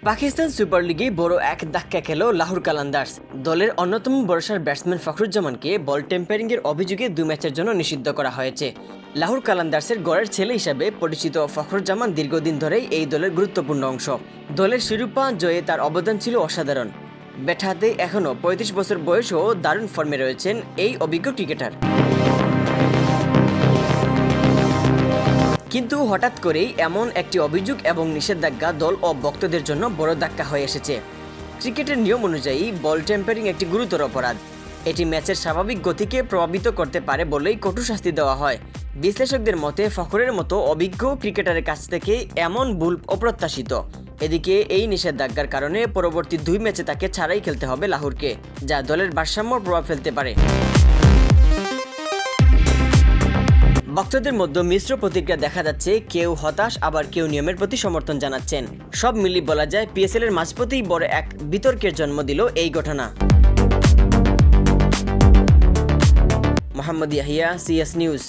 Pakistan super লিগে বড় এক ধাক্কা খেল লাহোর কালান্দার্স। দলের অন্যতম ভরসার ব্যাটসম্যান ফখরুজ্জামানকে বল টেম্পারিংয়ের অভিযোগে 2 ম্যাচের জন্য নিষিদ্ধ করা হয়েছে। লাহোর কালান্দার্সের গড়ের ছেলে হিসাবে পরিচিত ফখরুজ্জামান দীর্ঘদিন ধরেই এই দলের গুরুত্বপূর্ণ অংশ। দলের শিরোপা জয়ে তার অবদান ছিল অসাধারণ। ব্যাট হাতে এখনও 35 বছর বয়সেও দারুণ ফর্মে রয়েছেন এই অভিজ্ঞ ক্রিকেটার। কিন্তু হঠাৎ করেই এমন একটি অভিযোগ এবং নিষেধাজ্ঞা দল ও ভক্তদের জন্য বড় ধাক্কা হয়ে এসেছে। ক্রিকেটের নিয়ম অনুযায়ী বল টেম্পারিং একটি গুরুতর অপরাধ। এটি ম্যাচের স্বাভাবিক গতিকে প্রভাবিত করতে পারে বলেই কঠোর শাস্তি দেওয়া হয়। বিশ্লেষকদের মতে ফখরের মতো অভিজ্ঞ ক্রিকেটারের কাছ থেকে এমন ভুল অপ্রত্যাশিত। এদিকে এই নিষেধাজ্ঞার কারণে পরবর্তী 2 ম্যাচে তাকে ছাড়াই খেলতে হবে লাহোরকে, যা দলের ভারসাম্য প্রভাব ফেলতে পারে। ভক্তদের মধ্যে মিশ্র প্রতিক্রিয়া দেখা যাচ্ছে, কেউ হতাশ আবার কেউ নিয়মের প্রতি সমর্থন জানাচ্ছেন। সব মিলিয়ে বলা যায় পিএসএল এর মাঝপথেই বড় এক বিতর্কের জন্ম দিল এই ঘটনা। Mohammad Yahya, CS news.